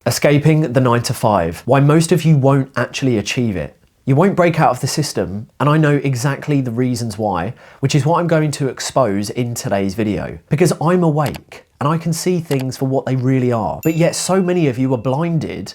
Escaping the 9 to 5. Why most of you won't actually achieve it. You won't break out of the system, and I know exactly the reasons why, which is what I'm going to expose in today's video. Because I'm awake, and I can see things for what they really are, but yet so many of you are blinded,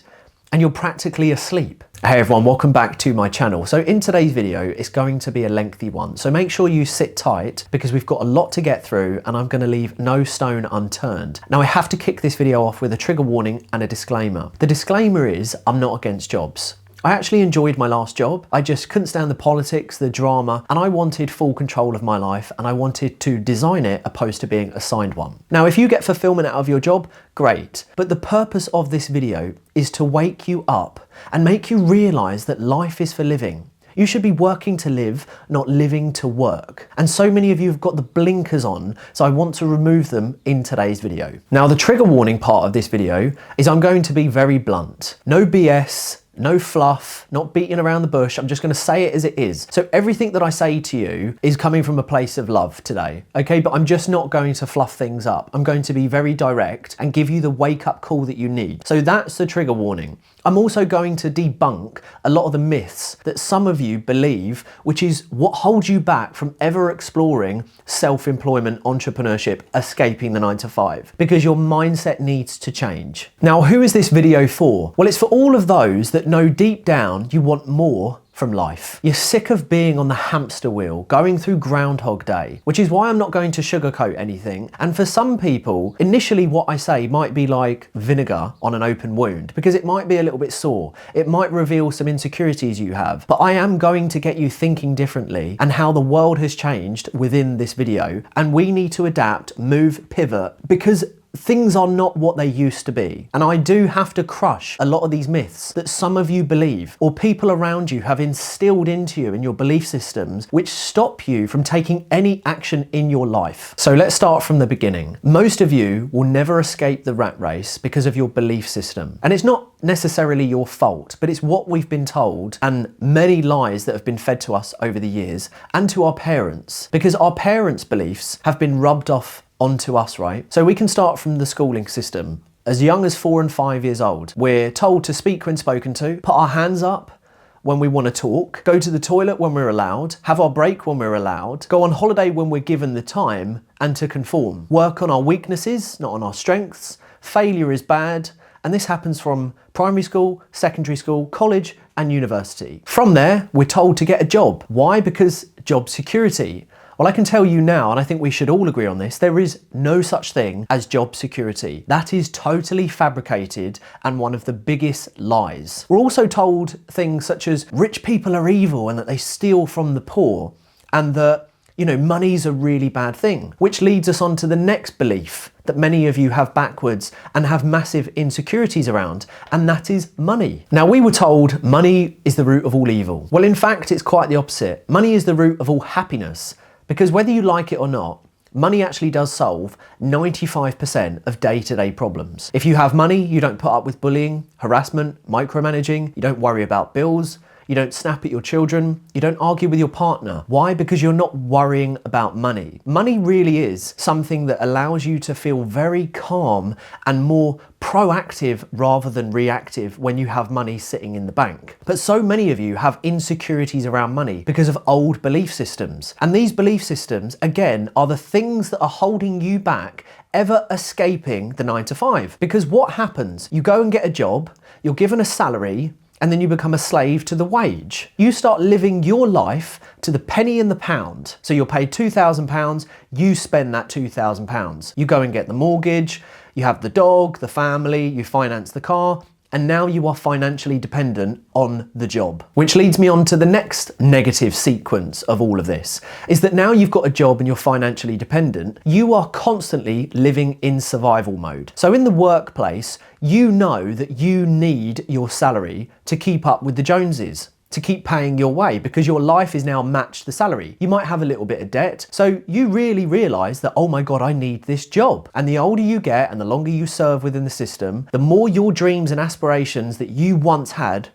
and you're practically asleep. Hey everyone, welcome back to my channel. So in today's video, it's going to be a lengthy one. So make sure you sit tight because we've got a lot to get through and I'm gonna leave no stone unturned. Now I have to kick this video off with a trigger warning and a disclaimer. The disclaimer is I'm not against jobs. I actually enjoyed my last job. I just couldn't stand the politics, the drama, and I wanted full control of my life and I wanted to design it opposed to being assigned one. Now, if you get fulfillment out of your job, great. But the purpose of this video is to wake you up and make you realize that life is for living. You should be working to live, not living to work. And so many of you have got the blinkers on, so I want to remove them in today's video. Now, the trigger warning part of this video is I'm going to be very blunt. No BS, no fluff, not beating around the bush. I'm just gonna say it as it is. So everything that I say to you is coming from a place of love today, okay? But I'm just not going to fluff things up. I'm going to be very direct and give you the wake up call that you need. So that's the trigger warning. I'm also going to debunk a lot of the myths that some of you believe, which is what holds you back from ever exploring self-employment, entrepreneurship, escaping the 9 to 5, because your mindset needs to change. Now, who is this video for? Well, it's for all of those that know deep down you want more from life. You're sick of being on the hamster wheel, going through Groundhog Day, which is why I'm not going to sugarcoat anything. And for some people, initially what I say might be like vinegar on an open wound, because it might be a little bit sore. It might reveal some insecurities you have, but I am going to get you thinking differently and how the world has changed within this video. And we need to adapt, move, pivot, because things are not what they used to be. And I do have to crush a lot of these myths that some of you believe or people around you have instilled into you in your belief systems, which stop you from taking any action in your life. So let's start from the beginning. Most of you will never escape the rat race because of your belief system. And it's not necessarily your fault, but it's what we've been told and many lies that have been fed to us over the years and to our parents, because our parents' beliefs have been rubbed off onto us, right? So we can start from the schooling system. As young as 4 and 5 years old, we're told to speak when spoken to, put our hands up when we want to talk, go to the toilet when we're allowed, have our break when we're allowed, go on holiday when we're given the time, and to conform. Work on our weaknesses, not on our strengths. Failure is bad, and this happens from primary school, secondary school, college, and university. From there, we're told to get a job. Why? Because job security. Well, I can tell you now, and I think we should all agree on this, there is no such thing as job security. That is totally fabricated and one of the biggest lies. We're also told things such as rich people are evil and that they steal from the poor, and that, money's a really bad thing, which leads us on to the next belief that many of you have backwards and have massive insecurities around, and that is money. Now, we were told money is the root of all evil. Well, in fact, it's quite the opposite. Money is the root of all happiness. Because whether you like it or not, money actually does solve 95% of day-to-day problems. If you have money, you don't put up with bullying, harassment, micromanaging, you don't worry about bills, you don't snap at your children, you don't argue with your partner. Why? Because you're not worrying about money. Money really is something that allows you to feel very calm and more proactive rather than reactive when you have money sitting in the bank. But so many of you have insecurities around money because of old belief systems. And these belief systems, again, are the things that are holding you back ever escaping the 9 to 5. Because what happens? You go and get a job, you're given a salary, and then you become a slave to the wage. You start living your life to the penny and the pound. So you're paid £2,000, you spend that £2,000. You go and get the mortgage, you have the dog, the family, you finance the car, and now you are financially dependent on the job. Which leads me on to the next negative sequence of all of this, is that now you've got a job and you're financially dependent, you are constantly living in survival mode. So in the workplace, you know that you need your salary to keep up with the Joneses, to keep paying your way, because your life is now matched the salary. You might have a little bit of debt, so you really realise that, oh my God, I need this job. And the older you get and the longer you serve within the system, the more your dreams and aspirations that you once had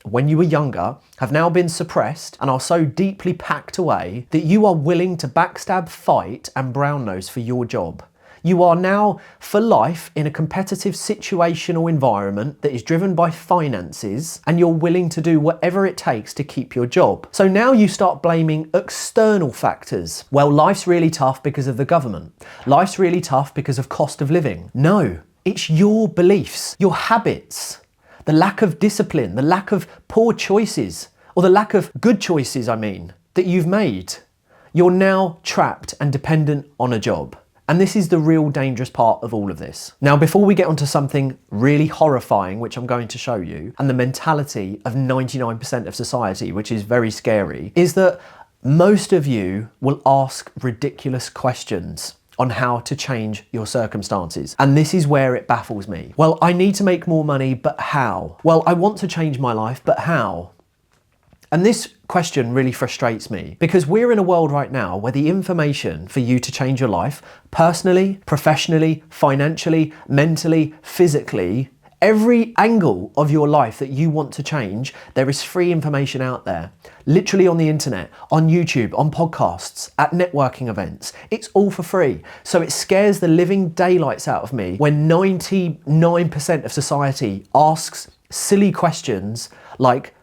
when you were younger have now been suppressed and are so deeply packed away that you are willing to backstab, fight and brown nose for your job. You are now, for life, in a competitive situational environment that is driven by finances, and you're willing to do whatever it takes to keep your job. So now you start blaming external factors. Well, life's really tough because of the government. Life's really tough because of cost of living. No, it's your beliefs, your habits, the lack of discipline, the lack of poor choices, or the lack of good choices, that you've made. You're now trapped and dependent on a job. And this is the real dangerous part of all of this. Now, before we get onto something really horrifying, which I'm going to show you, and the mentality of 99% of society, which is very scary, is that most of you will ask ridiculous questions on how to change your circumstances. And this is where it baffles me. Well, I need to make more money, but how? Well, I want to change my life, but how? And this question really frustrates me because we're in a world right now where the information for you to change your life, personally, professionally, financially, mentally, physically, every angle of your life that you want to change, there is free information out there. Literally on the internet, on YouTube, on podcasts, at networking events. It's all for free. So it scares the living daylights out of me when 99% of society asks silly questions like,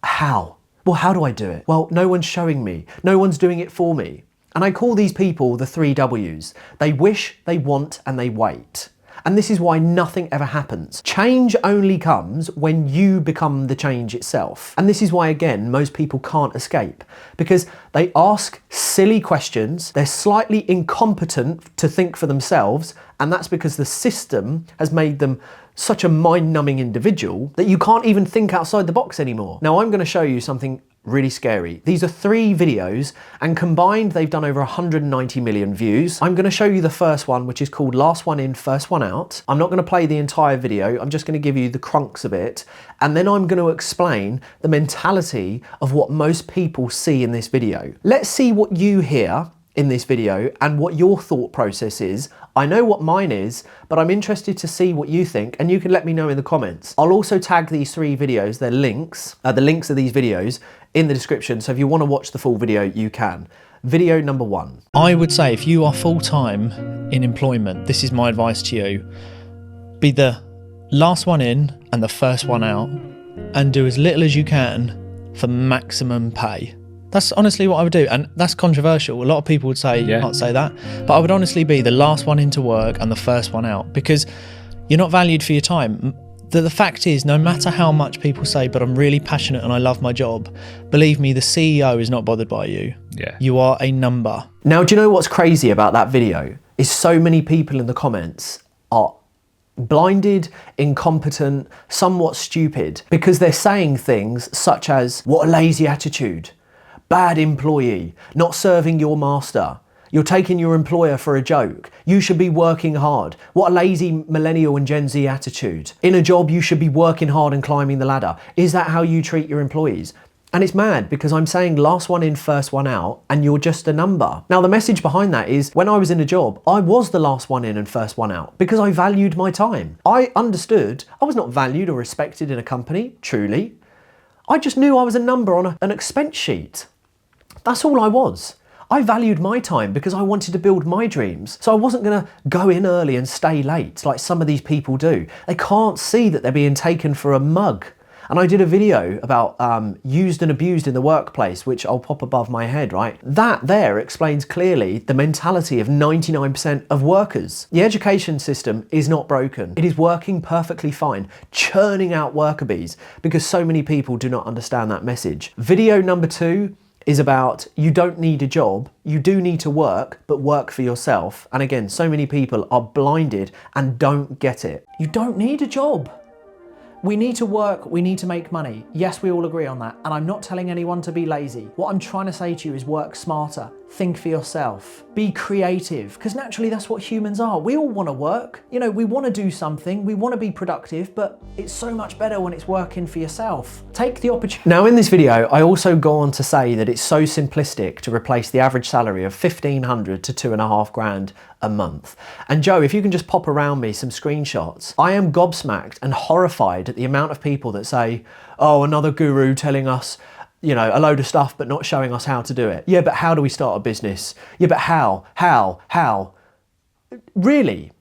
how? Well, how do I do it? Well, no one's showing me. No one's doing it for me. And I call these people the 3 W's. They wish, they want, and they wait. And this is why nothing ever happens. Change only comes when you become the change itself. And this is why, again, most people can't escape because they ask silly questions. They're slightly incompetent to think for themselves. And that's because the system has made them such a mind-numbing individual that you can't even think outside the box anymore. Now, I'm going to show you something really scary. These are 3 videos and combined they've done over 190 million views. I'm going to show you the first one, which is called Last One In, First One Out. I'm not going to play the entire video. I'm just going to give you the crunks of it. And then I'm going to explain the mentality of what most people see in this video. Let's see what you hear in this video and what your thought process is. I know what mine is, but I'm interested to see what you think and you can let me know in the comments. I'll also tag these 3 videos, their links, the links of these videos in the description. So if you want to watch the full video, you can. Video number 1. I would say if you are full-time in employment, this is my advice to you. Be the last one in and the first one out and do as little as you can for maximum pay. That's honestly what I would do, and that's controversial. A lot of people would say you can't say that, but I would honestly be the last one into work and the first one out because you're not valued for your time. The fact is, no matter how much people say, but I'm really passionate and I love my job, believe me, the CEO is not bothered by you. Yeah. You are a number. Now, do you know what's crazy about that video? Is so many people in the comments are blinded, incompetent, somewhat stupid because they're saying things such as, what a lazy attitude. Bad employee, not serving your master. You're taking your employer for a joke. You should be working hard. What a lazy millennial and Gen Z attitude. In a job, you should be working hard and climbing the ladder. Is that how you treat your employees? And it's mad because I'm saying last one in, first one out, and you're just a number. Now, the message behind that is when I was in a job, I was the last one in and first one out because I valued my time. I understood I was not valued or respected in a company, truly. I just knew I was a number on an expense sheet. That's all I was. I valued my time because I wanted to build my dreams. So I wasn't going to go in early and stay late like some of these people do. They can't see that they're being taken for a mug. And I did a video about used and abused in the workplace, which I'll pop above my head, right? That there explains clearly the mentality of 99% of workers. The education system is not broken. It is working perfectly fine, churning out worker bees because so many people do not understand that message. Video number 2 is about you don't need a job, you do need to work, but work for yourself. And again, so many people are blinded and don't get it. You don't need a job. We need to work, we need to make money. Yes, we all agree on that. And I'm not telling anyone to be lazy. What I'm trying to say to you is work smarter, think for yourself, be creative, because naturally that's what humans are. We all want to work. You know, we want to do something, we want to be productive, but it's so much better when it's working for yourself. Take the opportunity. Now in this video, I also go on to say that it's so simplistic to replace the average salary of 1,500 to 2.5 grand a month. And Joe, if you can just pop around me some screenshots, I am gobsmacked and horrified at the amount of people that say, oh, another guru telling us, you know, a load of stuff, but not showing us how to do it. Yeah, but how do we start a business? Yeah, but how? Really?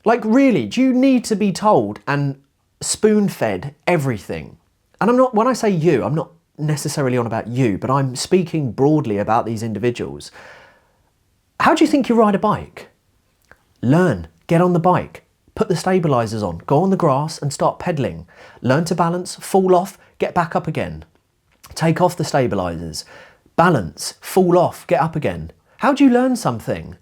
Like, really? Do you need to be told and spoon-fed everything? And when I say you, I'm not necessarily on about you, but I'm speaking broadly about these individuals. How do you think you ride a bike? Learn, get on the bike, put the stabilizers on, go on the grass and start pedaling. Learn to balance, fall off, get back up again. Take off the stabilizers, balance, fall off, get up again. How do you learn something?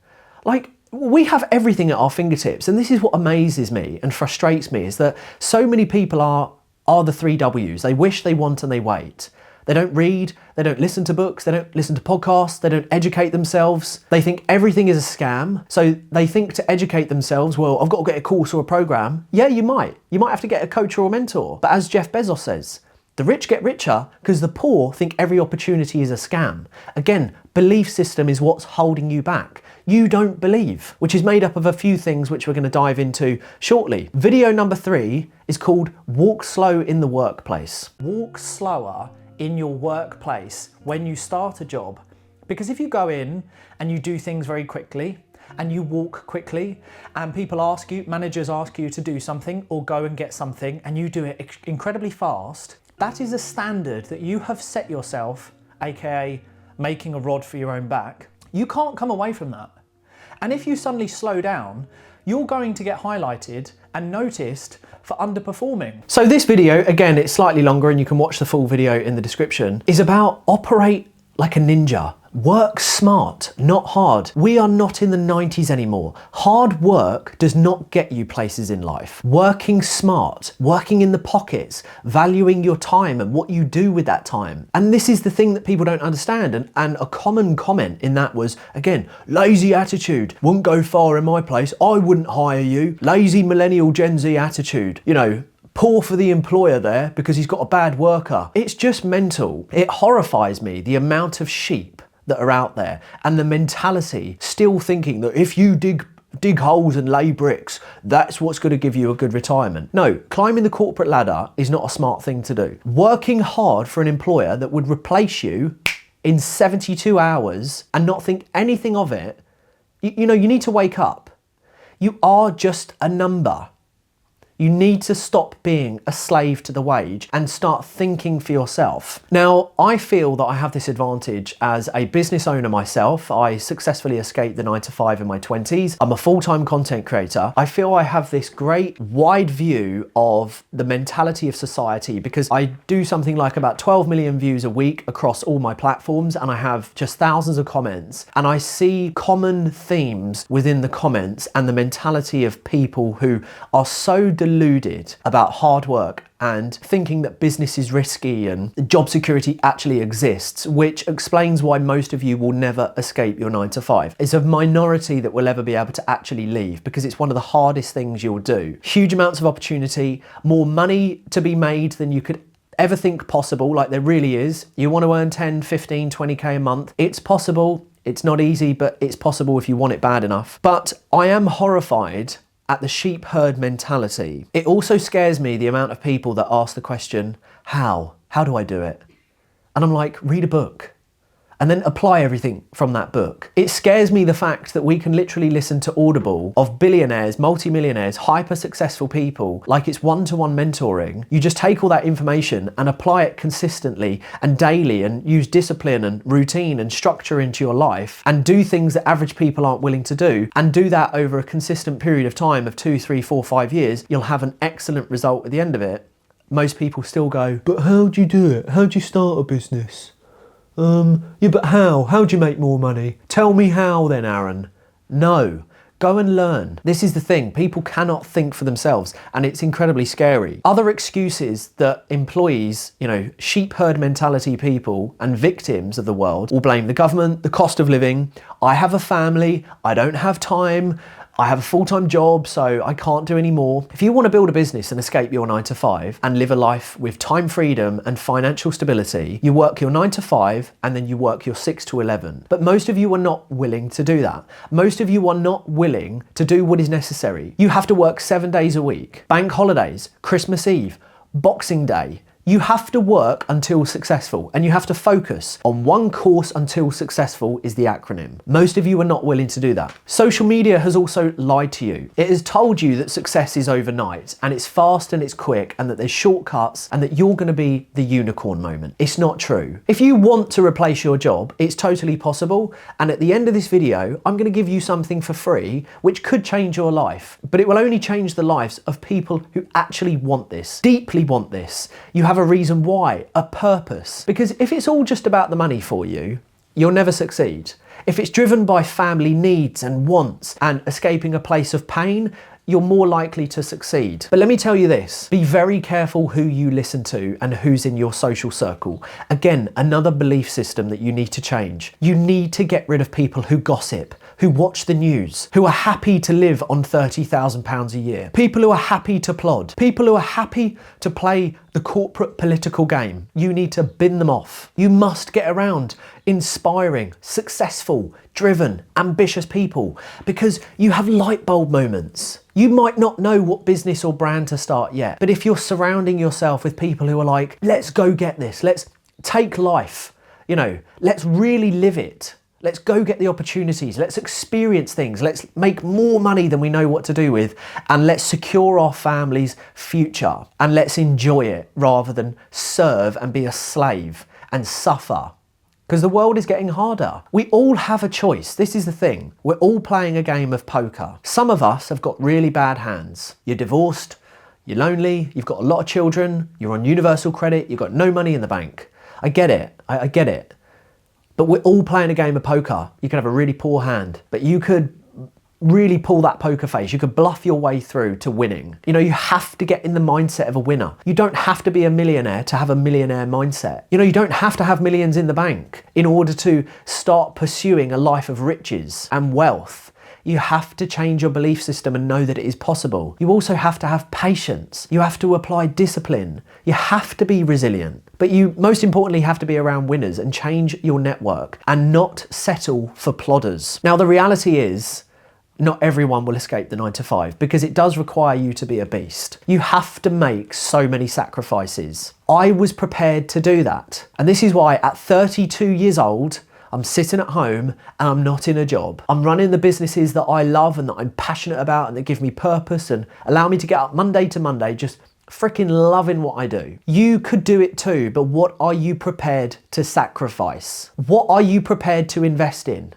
Like, we have everything at our fingertips, and this is what amazes me and frustrates me, is that so many people are the 3 W's. They wish, they want, and they wait. They don't read, they don't listen to books, they don't listen to podcasts, they don't educate themselves. They think everything is a scam. So they think to educate themselves, well, I've got to get a course or a program. Yeah, you might. You might have to get a coach or a mentor. But as Jeff Bezos says, the rich get richer because the poor think every opportunity is a scam. Again, belief system is what's holding you back. You don't believe, which is made up of a few things which we're going to dive into shortly. Video number 3 is called Walk Slow in the Workplace. Walk slower in your workplace when you start a job. Because if you go in and you do things very quickly and you walk quickly and people ask you, managers ask you to do something or go and get something and you do it incredibly fast, that is a standard that you have set yourself, aka making a rod for your own back. You can't come away from that. And if you suddenly slow down, you're going to get highlighted and noticed for underperforming. So this video, again, it's slightly longer and you can watch the full video in the description, is about operate like a ninja. Work smart, not hard. We are not in the 90s anymore. Hard work does not get you places in life. Working smart, working in the pockets, valuing your time and what you do with that time. And this is the thing that people don't understand. And a common comment in that was, again, lazy attitude. Wouldn't go far in my place. I wouldn't hire you. Lazy millennial Gen Z attitude. You know, poor for the employer there because he's got a bad worker. It's just mental. It horrifies me, the amount of sheep that are out there and the mentality still thinking that if you dig holes and lay bricks, that's what's going to give you a good retirement. No, climbing the corporate ladder is not a smart thing to do. Working hard for an employer that would replace you in 72 hours and not think anything of it, you know, you need to wake up. You are just a number. You need to stop being a slave to the wage and start thinking for yourself. Now, I feel that I have this advantage as a business owner myself. I successfully escaped the 9-to-5 in my 20s. I'm a full-time content creator. I feel I have this great wide view of the mentality of society because I do something like about 12 million views a week across all my platforms and I have just thousands of comments and I see common themes within the comments and the mentality of people who are so deluded about hard work and thinking that business is risky and job security actually exists, which explains why most of you will never escape your 9-to-5. It's a minority that will ever be able to actually leave because it's one of the hardest things you'll do. Huge amounts of opportunity, more money to be made than you could ever think possible, like there really is. You want to earn 10, 15, 20k a month. It's possible. It's not easy, but it's possible if you want it bad enough. But I am horrified at the sheep herd mentality. It also scares me the amount of people that ask the question, how? How do I do it? And I'm like, read a book and then apply everything from that book. It scares me the fact that we can literally listen to Audible of billionaires, multimillionaires, hyper successful people, like it's one-to-one mentoring. You just take all that information and apply it consistently and daily and use discipline and routine and structure into your life and do things that average people aren't willing to do and do that over a consistent period of time of 2, 3, 4, 5 years, you'll have an excellent result at the end of it. Most people still go, but how'd you do it? How'd you start a business? Yeah, but how? How'd you make more money? Tell me how then, Aaron. No, go and learn. This is the thing, people cannot think for themselves and it's incredibly scary. Other excuses that employees, you know, sheep herd mentality people and victims of the world will blame the government, the cost of living. I have a family, I don't have time. I have a full-time job, so I can't do any more. If you want to build a business and escape your 9-to-5 and live a life with time freedom and financial stability, you work your 9-to-5 and then you work your 6-to-11. But most of you are not willing to do that. Most of you are not willing to do what is necessary. You have to work 7 days a week, bank holidays, Christmas Eve, Boxing Day. You have to work until successful, and you have to focus on one course until successful is the acronym. Most of you are not willing to do that. Social media has also lied to you. It has told you that success is overnight and it's fast and it's quick and that there's shortcuts and that you're going to be the unicorn moment. It's not true. If you want to replace your job, it's totally possible. And at the end of this video, I'm going to give you something for free, which could change your life, but it will only change the lives of people who actually want this, deeply want this. You have a reason why, a purpose. Because if it's all just about the money for you, you'll never succeed. If it's driven by family needs and wants and escaping a place of pain, you're more likely to succeed. But let me tell you this, be very careful who you listen to and who's in your social circle. Again, another belief system that you need to change. You need to get rid of people who gossip, who watch the news, who are happy to live on £30,000 a year, people who are happy to plod, people who are happy to play the corporate political game. You need to bin them off. You must get around inspiring, successful, driven, ambitious people because you have light bulb moments. You might not know what business or brand to start yet, but if you're surrounding yourself with people who are like, let's go get this, let's take life, let's really live it. Let's go get the opportunities. Let's experience things. Let's make more money than we know what to do with. And let's secure our family's future. And let's enjoy it rather than serve and be a slave and suffer. Because the world is getting harder. We all have a choice. This is the thing. We're all playing a game of poker. Some of us have got really bad hands. You're divorced, you're lonely, you've got a lot of children, you're on universal credit, you've got no money in the bank. I get it. I get it. But we're all playing a game of poker. You can have a really poor hand, but you could really pull that poker face. You could bluff your way through to winning. You have to get in the mindset of a winner. You don't have to be a millionaire to have a millionaire mindset. You don't have to have millions in the bank in order to start pursuing a life of riches and wealth. You have to change your belief system and know that it is possible. You also have to have patience. You have to apply discipline. You have to be resilient. But you most importantly have to be around winners and change your network and not settle for plodders. Now the reality is, not everyone will escape the 9 to 5 because it does require you to be a beast. You have to make so many sacrifices. I was prepared to do that. And this is why at 32 years old, I'm sitting at home and I'm not in a job. I'm running the businesses that I love and that I'm passionate about and that give me purpose and allow me to get up Monday to Monday just freaking loving what I do. You could do it too, but what are you prepared to sacrifice? What are you prepared to invest in?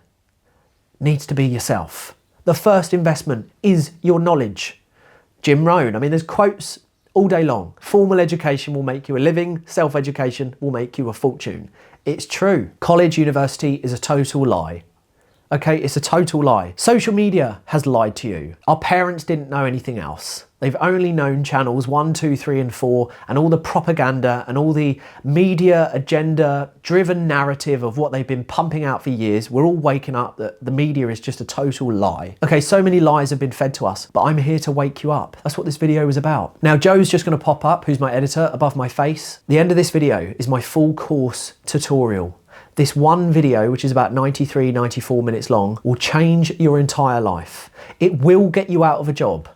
Needs to be yourself. The first investment is your knowledge. Jim Rohn, there's quotes all day long. Formal education will make you a living, self-education will make you a fortune. It's true. College, university is a total lie. Okay, it's a total lie. Social media has lied to you. Our parents didn't know anything else. They've only known channels 1, 2, 3, and 4, and all the propaganda and all the media agenda-driven narrative of what they've been pumping out for years. We're all waking up that the media is just a total lie. Okay, so many lies have been fed to us, but I'm here to wake you up. That's what this video is about. Now, Joe's just gonna pop up, who's my editor, above my face. The end of this video is my full course tutorial. This one video, which is about 93, 94 minutes long, will change your entire life. It will get you out of a job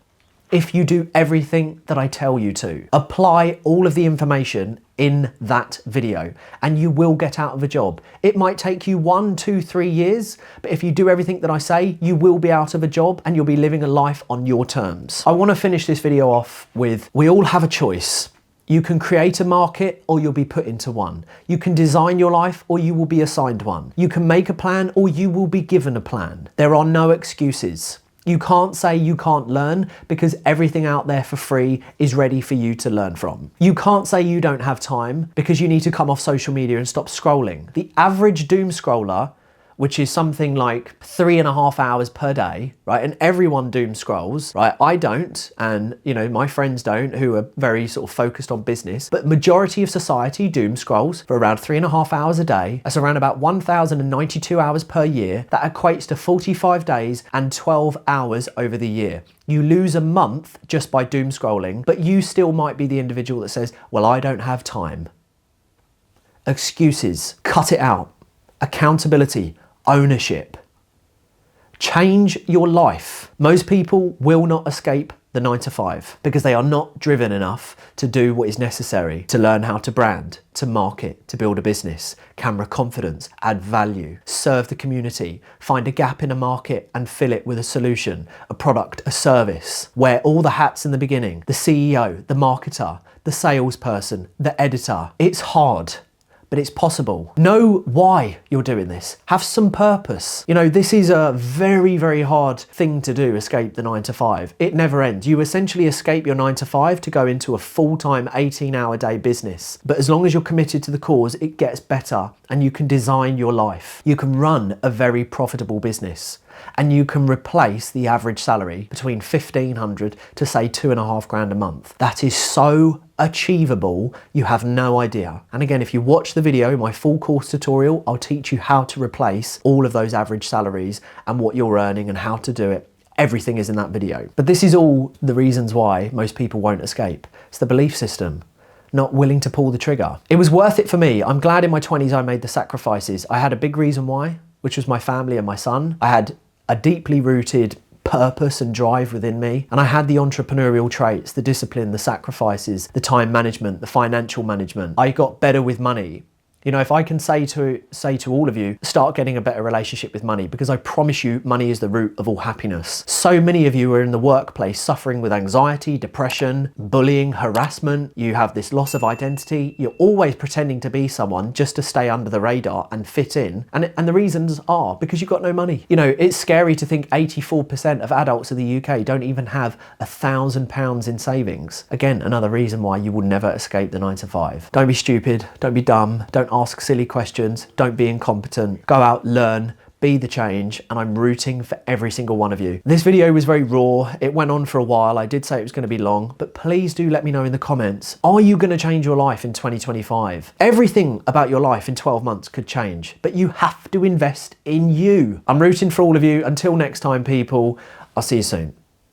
if you do everything that I tell you to. Apply all of the information in that video and you will get out of a job. It might take you 1, 2, 3 years, but if you do everything that I say, you will be out of a job and you'll be living a life on your terms. I want to finish this video off with, we all have a choice. You can create a market or you'll be put into one. You can design your life or you will be assigned one. You can make a plan or you will be given a plan. There are no excuses. You can't say you can't learn because everything out there for free is ready for you to learn from. You can't say you don't have time because you need to come off social media and stop scrolling. The average doom scroller, which is something like 3.5 hours per day, right? And everyone doom scrolls, right? I don't, and my friends don't, who are very sort of focused on business, but majority of society doom scrolls for around 3.5 hours a day. That's around about 1,092 hours per year. That equates to 45 days and 12 hours over the year. You lose a month just by doom scrolling, but you still might be the individual that says, well, I don't have time. Excuses, cut it out. Accountability, ownership. Change your life. Most people will not escape the 9 to 5 because they are not driven enough to do what is necessary to learn how to brand, to market, to build a business, camera confidence, add value, serve the community, find a gap in a market and fill it with a solution, a product, a service. Wear all the hats in the beginning, the CEO, the marketer, the salesperson, the editor. It's hard, but it's possible. Know why you're doing this. Have some purpose. You know, this is a very, very hard thing to do, escape the 9 to 5. It never ends. You essentially escape your 9 to 5 to go into a full-time 18-hour-day business. But as long as you're committed to the cause, it gets better and you can design your life. You can run a very profitable business and you can replace the average salary between 1,500 to say 2.5 grand a month. That is so achievable, you have no idea. And again, if you watch the video, my full course tutorial, I'll teach you how to replace all of those average salaries and what you're earning and how to do it. Everything is in that video. But this is all the reasons why most people won't escape. It's the belief system. Not willing to pull the trigger. It was worth it for me. I'm glad in my 20s I made the sacrifices. I had a big reason why, which was my family and my son. I had a deeply rooted purpose and drive within me. And I had the entrepreneurial traits, the discipline, the sacrifices, the time management, the financial management. I got better with money. You know, if I can say to all of you, start getting a better relationship with money, because I promise you, money is the root of all happiness. So many of you are in the workplace suffering with anxiety, depression, bullying, harassment. You have this loss of identity. You're always pretending to be someone just to stay under the radar and fit in. And the reasons are because you've got no money. You know, it's scary to think 84% of adults in the UK don't even have £1,000 in savings. Again, another reason why you will never escape the 9 to 5. Don't be stupid. Don't be dumb. Don't ask silly questions, don't be incompetent, go out, learn, be the change, and I'm rooting for every single one of you. This video was very raw, it went on for a while, I did say it was going to be long, but please do let me know in the comments, are you going to change your life in 2025? Everything about your life in 12 months could change, but you have to invest in you. I'm rooting for all of you. Until next time, people, I'll see you soon.